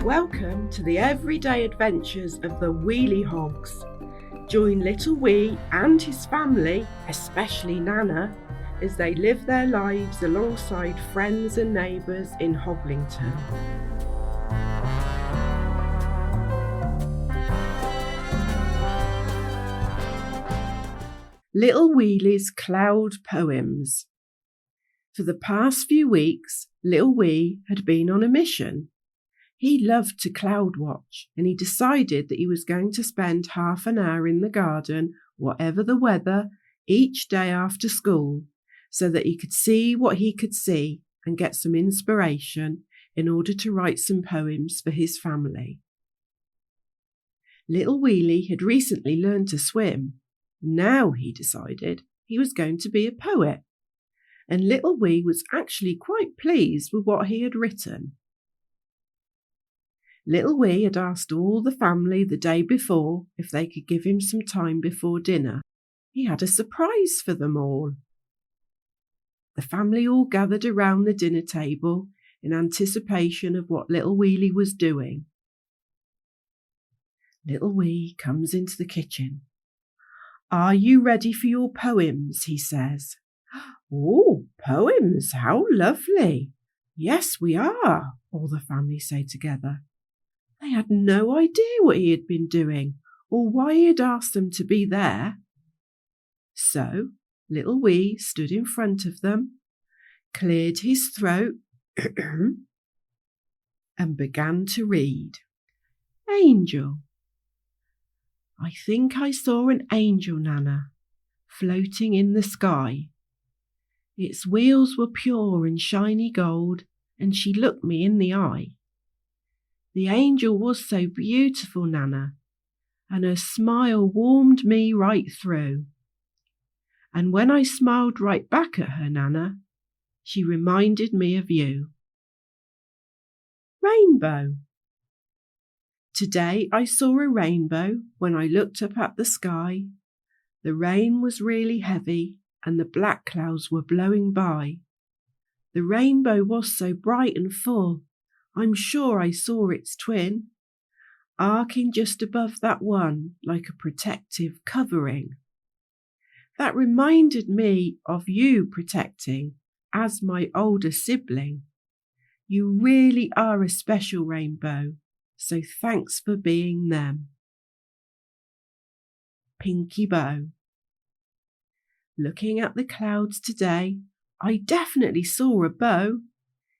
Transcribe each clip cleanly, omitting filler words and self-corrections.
Welcome to the everyday adventures of the Wheelie Hogs. Join little Wee and his family, especially Nana, as they live their lives alongside friends and neighbours in Hoglington. Little Wheelie's Cloud Poems. For the past few weeks, little Wee had been on a mission. He loved to cloud watch, and he decided that he was going to spend half an hour in the garden, whatever the weather, each day after school, so that he could see what he could see and get some inspiration in order to write some poems for his family. Little Wheelie had recently learned to swim. Now, he decided, he was going to be a poet, and little Wee was actually quite pleased with what he had written. Little Wee had asked all the family the day before if they could give him some time before dinner. He had a surprise for them all. The family all gathered around the dinner table in anticipation of what little Wheelie was doing. Little Wee comes into the kitchen. "Are you ready for your poems?" he says. "Oh, poems, how lovely." "Yes, we are," all the family say together. They had no idea what he had been doing or why he had asked them to be there. So little Wee stood in front of them, cleared his throat and began to read. Angel. I think I saw an angel, Nana, floating in the sky. Its wheels were pure and shiny gold, and she looked me in the eye. The angel was so beautiful, Nana, and her smile warmed me right through. And when I smiled right back at her, Nana, she reminded me of you. Rainbow. Today I saw a rainbow when I looked up at the sky. The rain was really heavy and the black clouds were blowing by. The rainbow was so bright and full, I'm sure I saw its twin, arcing just above that one like a protective covering. That reminded me of you protecting as my older sibling. You really are a special rainbow, so thanks for being them. Pinky Bow. Looking at the clouds today, I definitely saw a bow.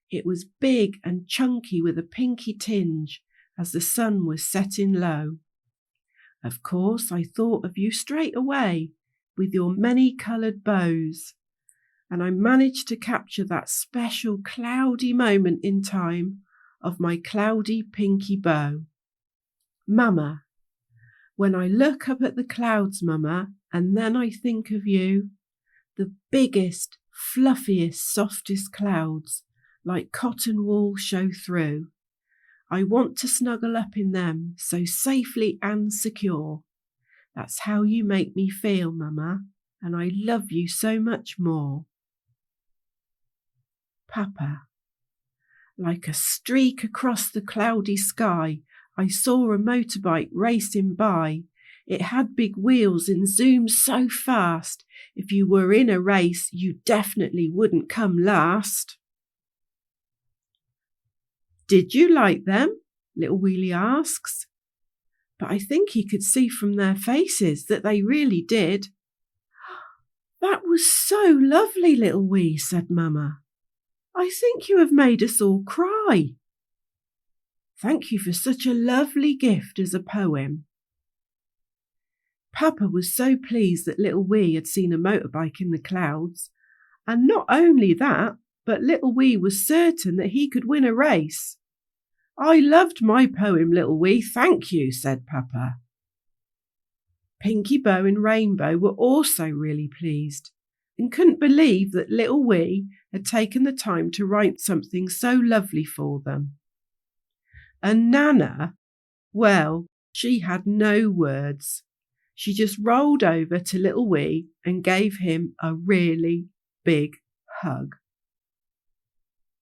It was big and chunky with a pinky tinge as the sun was setting low. Of course, I thought of you straight away with your many-coloured bows, and I managed to capture that special cloudy moment in time of my cloudy pinky bow. Mama, when I look up at the clouds, Mama, and then I think of you, the biggest, fluffiest, softest clouds, like cotton wool show through. I want to snuggle up in them so safely and secure. That's how you make me feel, Mama, and I love you so much more. Papa. Like a streak across the cloudy sky, I saw a motorbike racing by. It had big wheels and zoomed so fast. If you were in a race, you definitely wouldn't come last. Did you like them? Little Wheelie asks. But I think he could see from their faces that they really did. That was so lovely, little Wee, said Mama. I think you have made us all cry. Thank you for such a lovely gift as a poem. Papa was so pleased that little Wee had seen a motorbike in the clouds, and not only that, but little Wee was certain that he could win a race. I loved my poem, little Wee, thank you, said Papa. Pinky Bow and Rainbow were also really pleased and couldn't believe that little Wee had taken the time to write something so lovely for them. And Nana, well, she had no words. She just rolled over to little Wee and gave him a really big hug.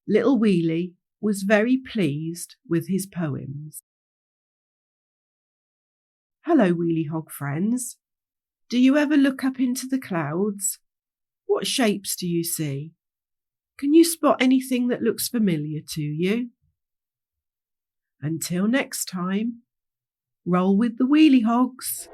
Little Wheelie was very pleased with his poems. Hello, Wheelie Hog friends. Do you ever look up into the clouds? What shapes do you see? Can you spot anything that looks familiar to you? Until next time, roll with the Wheelie Hogs.